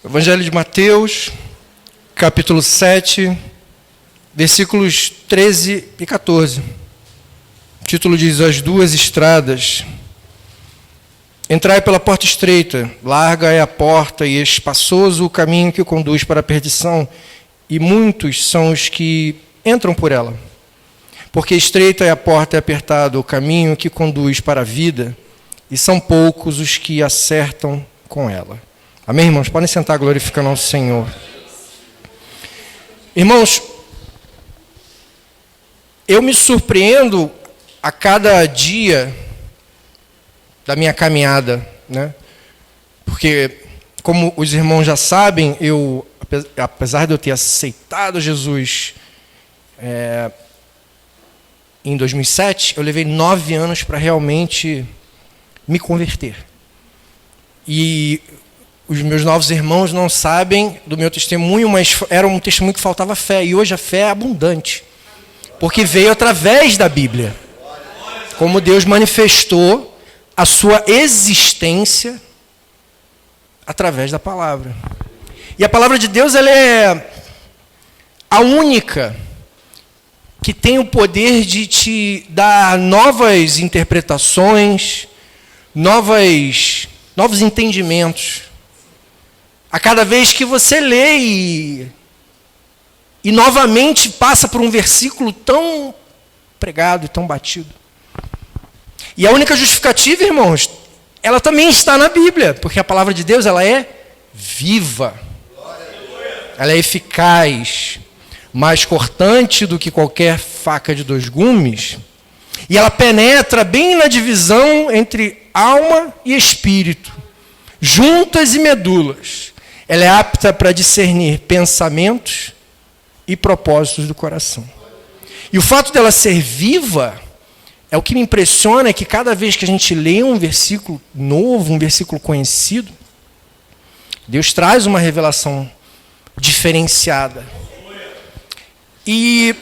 Evangelho de Mateus, capítulo 7, versículos 13 e 14. O título diz: As duas estradas. Entrai pela porta estreita, larga é a porta e espaçoso o caminho que conduz para a perdição, e muitos são os que entram por ela. Porque estreita é a porta e apertado o caminho que conduz para a vida, e são poucos os que acertam com ela. Amém, irmãos? Podem sentar glorificando ao Senhor. Irmãos, eu me surpreendo a cada dia da minha caminhada, né? Porque, como os irmãos já sabem, eu, apesar de eu ter aceitado Jesus em 2007, eu levei 9 anos para realmente me converter. E os meus novos irmãos não sabem do meu testemunho, mas era um testemunho que faltava fé. E hoje a fé é abundante, porque veio através da Bíblia. Como Deus manifestou a sua existência através da palavra. E a palavra de Deus, ela é a única que tem o poder de te dar novas interpretações, novos entendimentos. A cada vez que você lê e novamente passa por um versículo tão pregado e tão batido. E a única justificativa, irmãos, ela também está na Bíblia, porque a palavra de Deus, ela é viva. Ela é eficaz, mais cortante do que qualquer faca de 2 gumes, e ela penetra bem na divisão entre alma e espírito, juntas e medulas. Ela é apta para discernir pensamentos e propósitos do coração. E o fato dela ser viva é o que me impressiona, é que cada vez que a gente lê um versículo novo, um versículo conhecido, Deus traz uma revelação diferenciada. E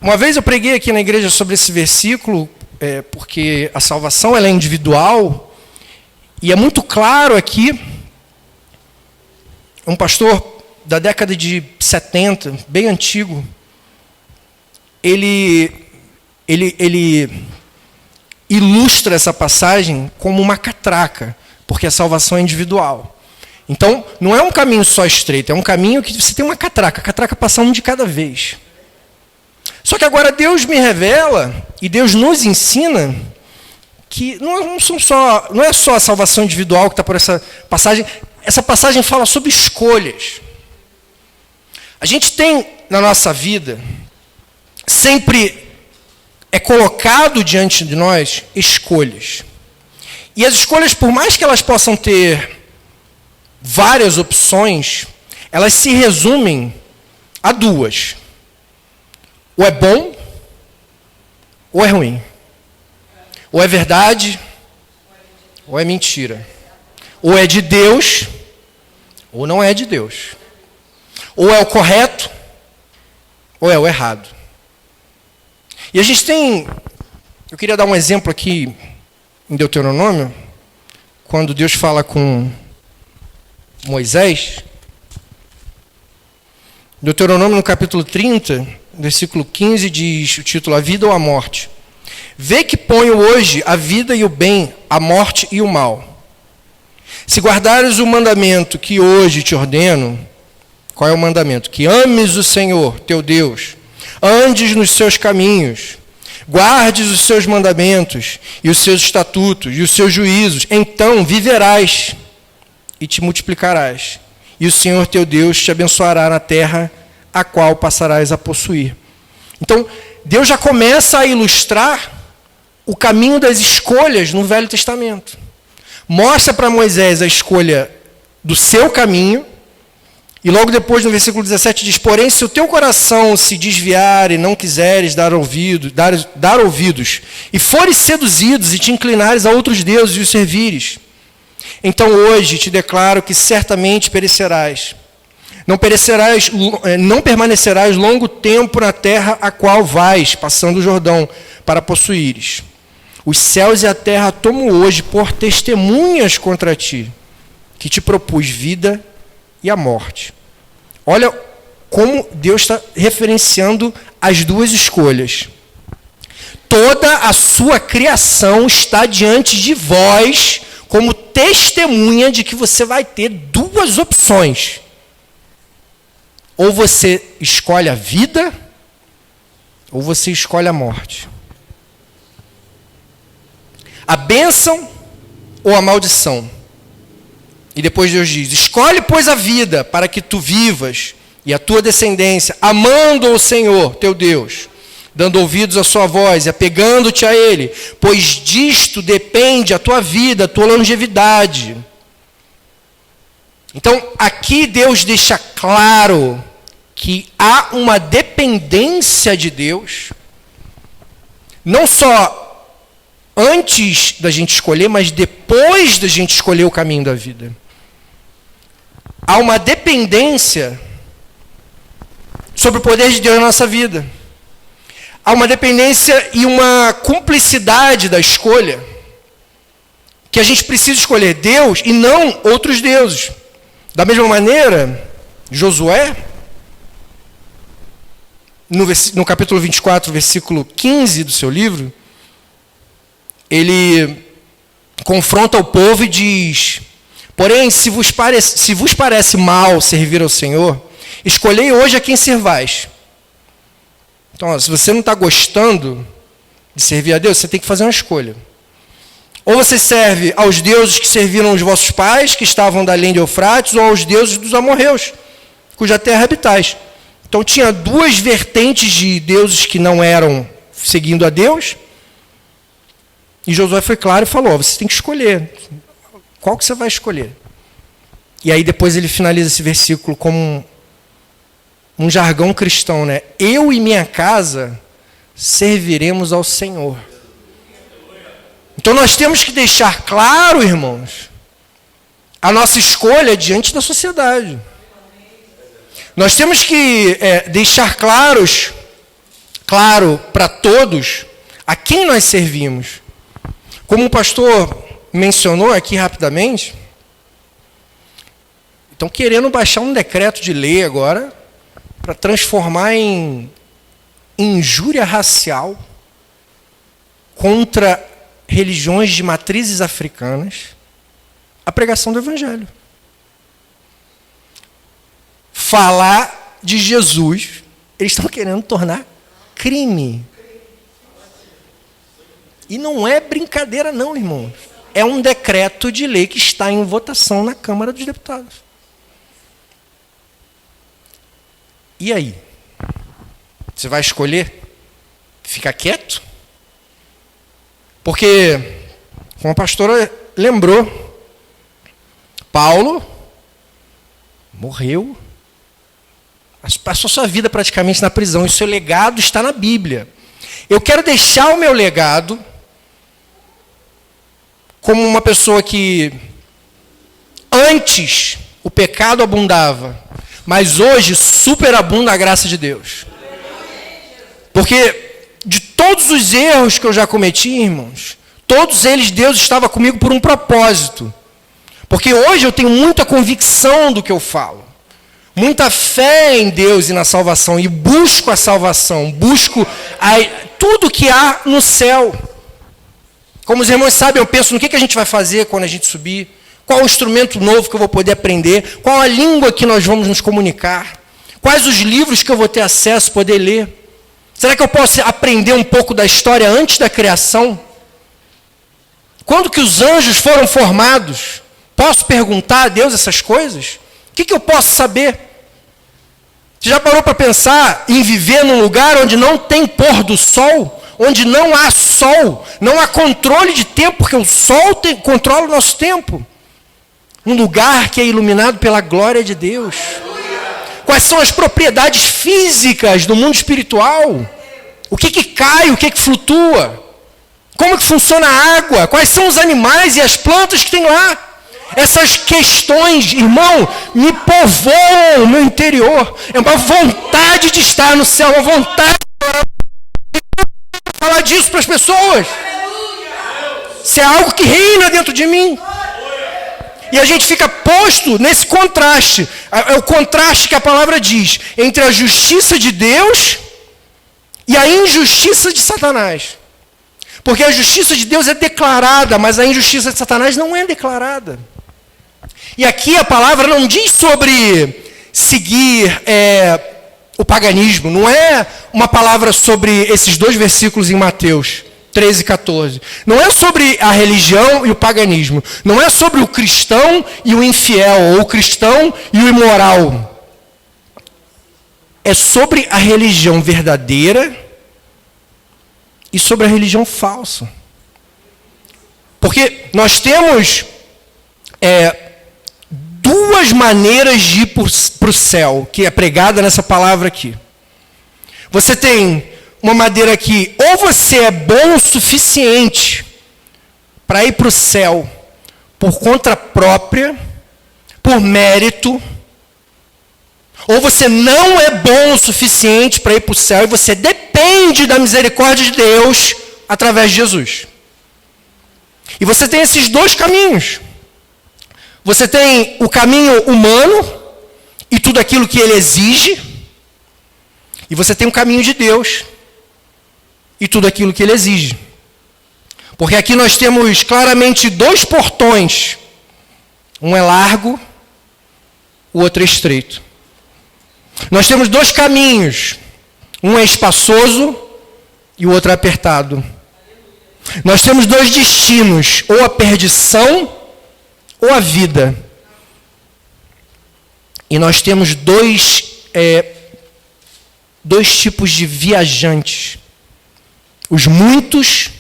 uma vez eu preguei aqui na igreja sobre esse versículo, porque a salvação ela é individual, e é muito claro aqui. Um pastor da década de 70, bem antigo, ele ilustra essa passagem como uma catraca, porque a salvação é individual. Então, não é um caminho só estreito, é um caminho que você tem uma catraca. A catraca passa um de cada vez. Só que agora Deus me revela, e Deus nos ensina, que não é só a salvação individual que está por essa passagem. Essa passagem fala sobre escolhas. A gente tem, na nossa vida, sempre é colocado diante de nós escolhas. E as escolhas, por mais que elas possam ter várias opções, elas se resumem a 2. Ou é bom, ou é ruim. Ou é verdade, ou é mentira. Ou é de Deus, ou não é de Deus. Ou é o correto, ou é o errado. E a gente tem... Eu queria dar um exemplo aqui em Deuteronômio, quando Deus fala com Moisés. Deuteronômio, no capítulo 30, versículo 15, diz o título: A vida ou a morte. Vê que ponho hoje a vida e o bem, a morte e o mal. Se guardares o mandamento que hoje te ordeno, qual é o mandamento? Que ames o Senhor, teu Deus, andes nos seus caminhos, guardes os seus mandamentos, e os seus estatutos, e os seus juízos, então viverás e te multiplicarás, e o Senhor teu Deus te abençoará na terra a qual passarás a possuir. Então, Deus já começa a ilustrar o caminho das escolhas no Velho Testamento. Mostra para Moisés a escolha do seu caminho, e logo depois, no versículo 17, diz: Porém, se o teu coração se desviar e não quiseres dar ouvidos, e fores seduzidos e te inclinares a outros deuses e os servires, então hoje te declaro que certamente perecerás. Não permanecerás longo tempo na terra a qual vais, passando o Jordão, para possuíres. Os céus e a terra tomo hoje por testemunhas contra ti, que te propus vida e a morte. Olha como Deus está referenciando as duas escolhas. Toda a sua criação está diante de vós como testemunha de que você vai ter duas opções. Ou você escolhe a vida, ou você escolhe a morte. A bênção ou a maldição. E depois Deus diz, escolhe, pois, a vida, para que tu vivas, e a tua descendência, amando o Senhor, teu Deus, dando ouvidos à sua voz e apegando-te a Ele, pois disto depende a tua vida, a tua longevidade. Então, aqui Deus deixa claro que há uma dependência de Deus, não só antes da gente escolher, mas depois da gente escolher o caminho da vida. Há uma dependência sobre o poder de Deus na nossa vida. Há uma dependência e uma cumplicidade da escolha, que a gente precisa escolher Deus e não outros deuses. Da mesma maneira, Josué, no capítulo 24, versículo 15 do seu livro, ele confronta o povo e diz, porém, se vos parece mal servir ao Senhor, escolhei hoje a quem servais. Então, se você não está gostando de servir a Deus, você tem que fazer uma escolha. Ou você serve aos deuses que serviram os vossos pais, que estavam da além de Eufrates, ou aos deuses dos amorreus, cuja terra habitais. Então, tinha duas vertentes de deuses que não eram seguindo a Deus. E Josué foi claro e falou, você tem que escolher. Qual que você vai escolher? E aí depois ele finaliza esse versículo como um jargão cristão, né? Eu e minha casa serviremos ao Senhor. Então nós temos que deixar claro, irmãos, a nossa escolha diante da sociedade. Nós temos que deixar claro para todos a quem nós servimos. Como o pastor mencionou aqui rapidamente, estão querendo baixar um decreto de lei agora para transformar em injúria racial contra religiões de matrizes africanas a pregação do Evangelho. Falar de Jesus, eles estão querendo tornar crime. E não é brincadeira não, irmãos. É um decreto de lei que está em votação na Câmara dos Deputados. E aí? Você vai escolher ficar quieto? Porque, como a pastora lembrou, Paulo morreu, passou sua vida praticamente na prisão, e seu legado está na Bíblia. Eu quero deixar o meu legado como uma pessoa que antes o pecado abundava, mas hoje superabunda a graça de Deus. Porque de todos os erros que eu já cometi, irmãos, todos eles Deus estava comigo por um propósito. Porque hoje eu tenho muita convicção do que eu falo. Muita fé em Deus e na salvação. E busco a salvação. Busco tudo que há no céu. Como os irmãos sabem, eu penso no que a gente vai fazer quando a gente subir. Qual o instrumento novo que eu vou poder aprender. Qual a língua que nós vamos nos comunicar. Quais os livros que eu vou ter acesso, poder ler. Será que eu posso aprender um pouco da história antes da criação? Quando que os anjos foram formados? Posso perguntar a Deus essas coisas? O que eu posso saber? Você já parou para pensar em viver num lugar onde não tem pôr do sol? Onde não há sol? Não há controle de tempo, porque o sol controla o nosso tempo. Um lugar que é iluminado pela glória de Deus. Quais são as propriedades físicas do mundo espiritual? O que cai, o que flutua? Como que funciona a água? Quais são os animais e as plantas que tem lá? Essas questões, irmão, me povoam o meu interior. É uma vontade de estar no céu, uma vontade de falar disso para as pessoas. Isso é algo que reina dentro de mim. E a gente fica posto nesse contraste. É o contraste que a palavra diz entre a justiça de Deus e a injustiça de Satanás. Porque a justiça de Deus é declarada, mas a injustiça de Satanás não é declarada. E aqui a palavra não diz sobre seguir o paganismo. Não é uma palavra sobre esses 2 versículos em Mateus 13 e 14. Não é sobre a religião e o paganismo. Não é sobre o cristão e o infiel, ou o cristão e o imoral. É sobre a religião verdadeira e sobre a religião falsa. Porque nós temos 2 maneiras de ir para o céu, que é pregada nessa palavra aqui. Você tem uma maneira que ou você é bom o suficiente para ir para o céu por conta própria, por mérito, ou você não é bom o suficiente para ir para o céu e você depende da misericórdia de Deus através de Jesus. E você tem esses 2 caminhos. Você tem o caminho humano e tudo aquilo que ele exige, e você tem o caminho de Deus e tudo aquilo que ele exige. Porque aqui nós temos claramente 2 portões. Um é largo, o outro é estreito. Nós temos 2 caminhos. Um é espaçoso e o outro é apertado. Nós temos 2 destinos, ou a perdição ou a vida. E nós temos 2 tipos de viajantes. Os muitos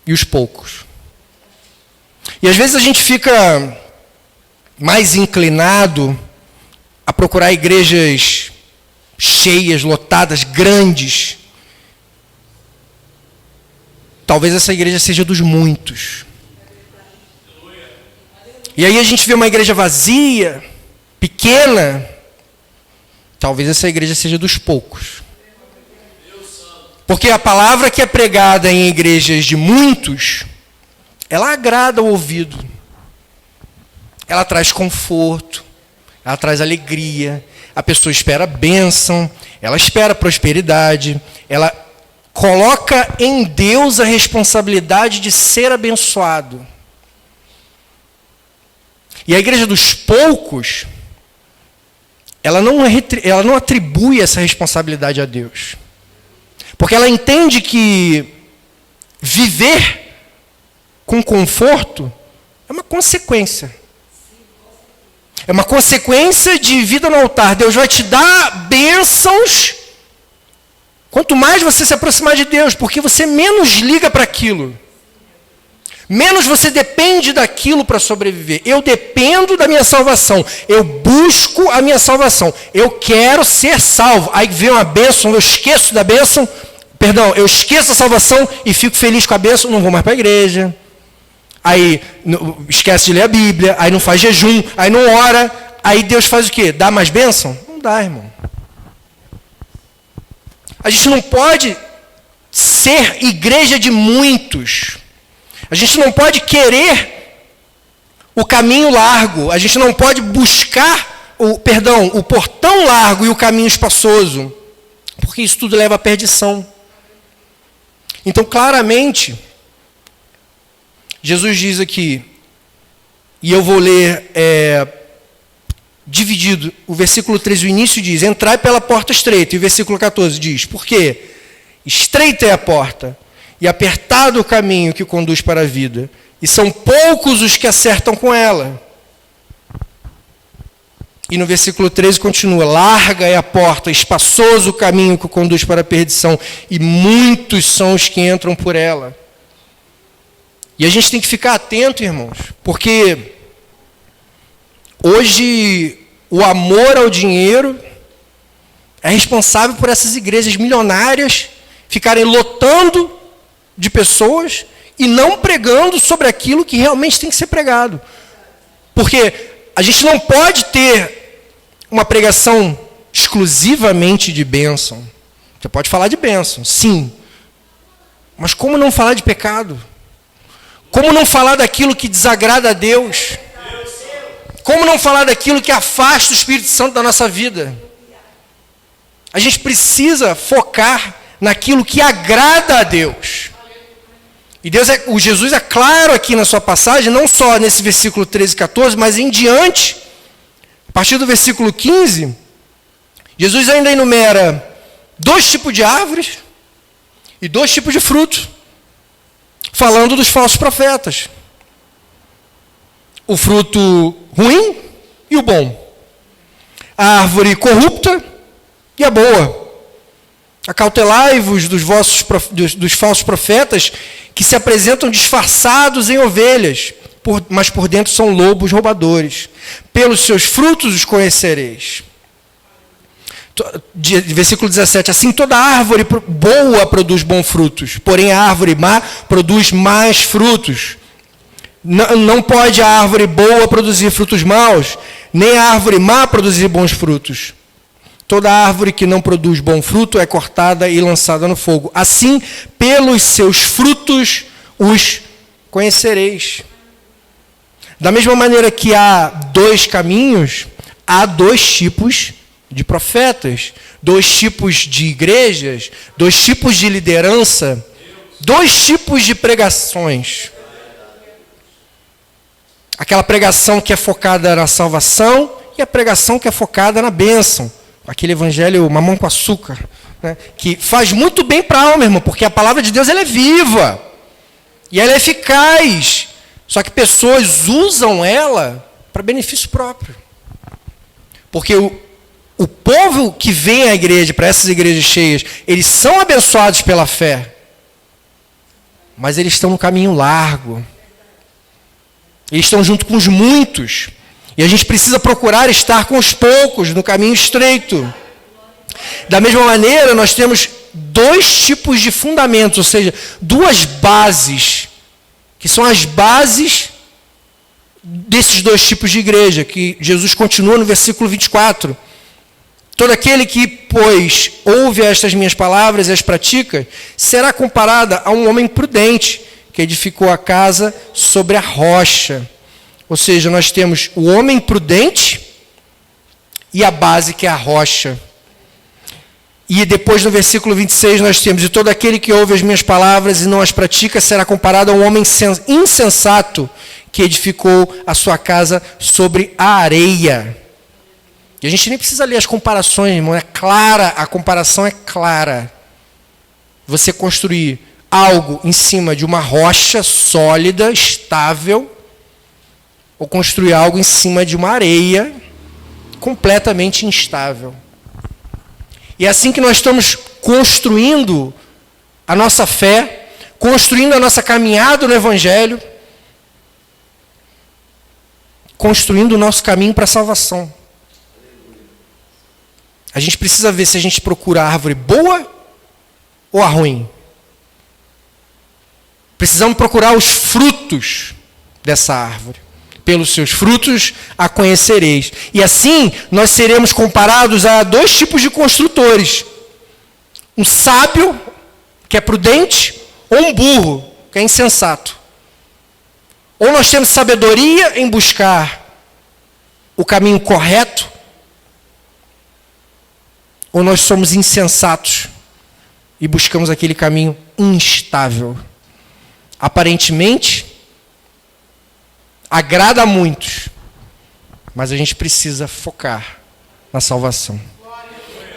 e os poucos. E às vezes a gente fica mais inclinado a procurar igrejas cheias, lotadas, grandes. Talvez essa igreja seja dos muitos. E aí a gente vê uma igreja vazia, pequena. Talvez essa igreja seja dos poucos. Porque a palavra que é pregada em igrejas de muitos, ela agrada o ouvido. Ela traz conforto, ela traz alegria, a pessoa espera bênção, ela espera prosperidade, ela coloca em Deus a responsabilidade de ser abençoado. E a igreja dos poucos, ela não atribui essa responsabilidade a Deus. Porque ela entende que viver com conforto é uma consequência. É uma consequência de vida no altar. Deus vai te dar bênçãos quanto mais você se aproximar de Deus, porque você menos liga para aquilo. Menos você depende daquilo para sobreviver. Eu dependo da minha salvação. Eu busco a minha salvação. Eu quero ser salvo. Aí vem uma bênção, eu esqueço da bênção. Perdão, eu esqueço a salvação e fico feliz com a bênção, não vou mais para a igreja. Aí esquece de ler a Bíblia, aí não faz jejum, aí não ora. Aí Deus faz o quê? Dá mais bênção? Não dá, irmão. A gente não pode ser igreja de muitos. A gente não pode querer o caminho largo. A gente não pode buscar o portão largo e o caminho espaçoso. Porque isso tudo leva à perdição. Então, claramente, Jesus diz aqui, e eu vou ler dividido, o versículo 13, o início diz, entrai pela porta estreita, e o versículo 14 diz, por quê? Estreita é a porta, e apertado o caminho que conduz para a vida, e são poucos os que acertam com ela. E no versículo 13 continua, larga é a porta, espaçoso o caminho que conduz para a perdição, e muitos são os que entram por ela. E a gente tem que ficar atento, irmãos, porque hoje o amor ao dinheiro é responsável por essas igrejas milionárias ficarem lotando de pessoas e não pregando sobre aquilo que realmente tem que ser pregado. Porque a gente não pode ter uma pregação exclusivamente de bênção. Você pode falar de bênção, sim. Mas como não falar de pecado? Como não falar daquilo que desagrada a Deus? Como não falar daquilo que afasta o Espírito Santo da nossa vida? A gente precisa focar naquilo que agrada a Deus. E o Jesus é claro aqui na sua passagem, não só nesse versículo 13 e 14, mas em diante, a partir do versículo 15, Jesus ainda enumera 2 tipos de árvores e 2 tipos de frutos, falando dos falsos profetas. O fruto ruim e o bom. A árvore corrupta e a boa. Acautelai-vos dos falsos profetas que se apresentam disfarçados em ovelhas, mas por dentro são lobos roubadores. Pelos seus frutos os conhecereis. Versículo 17. Assim toda árvore boa produz bons frutos, porém a árvore má produz mais frutos. Não pode a árvore boa produzir frutos maus, nem a árvore má produzir bons frutos. Toda árvore que não produz bom fruto é cortada e lançada no fogo. Assim, pelos seus frutos os conhecereis. Da mesma maneira que há 2 caminhos, há 2 tipos de profetas, 2 tipos de igrejas, 2 tipos de liderança, 2 tipos de pregações. Aquela pregação que é focada na salvação e a pregação que é focada na bênção. Aquele evangelho mamão com açúcar, né? Que faz muito bem para a alma, irmão, porque a palavra de Deus ela é viva e ela é eficaz. Só que pessoas usam ela para benefício próprio. Porque o povo que vem à igreja, para essas igrejas cheias, eles são abençoados pela fé, mas eles estão no caminho largo. Eles estão junto com os muitos. E a gente precisa procurar estar com os poucos, no caminho estreito. Da mesma maneira, nós temos 2 tipos de fundamentos, ou seja, 2 bases, que são as bases desses 2 tipos de igreja, que Jesus continua no versículo 24. Todo aquele que, pois, ouve estas minhas palavras e as pratica, será comparado a um homem prudente, que edificou a casa sobre a rocha. Ou seja, nós temos o homem prudente e a base que é a rocha. E depois no versículo 26 nós temos: e todo aquele que ouve as minhas palavras e não as pratica será comparado a um homem insensato que edificou a sua casa sobre a areia. E a gente nem precisa ler as comparações, irmão, é clara, a comparação é clara. Você construir algo em cima de uma rocha sólida, estável, ou construir algo em cima de uma areia completamente instável. E é assim que nós estamos construindo a nossa fé, construindo a nossa caminhada no Evangelho, construindo o nosso caminho para a salvação. A gente precisa ver se a gente procura a árvore boa ou a ruim. Precisamos procurar os frutos dessa árvore. Pelos seus frutos a conhecereis. E assim nós seremos comparados a 2 tipos de construtores. Um sábio, que é prudente, ou um burro, que é insensato. Ou nós temos sabedoria em buscar o caminho correto, ou nós somos insensatos e buscamos aquele caminho instável. Aparentemente, agrada a muitos, mas a gente precisa focar na salvação.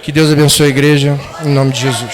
Que Deus abençoe a igreja, em nome de Jesus.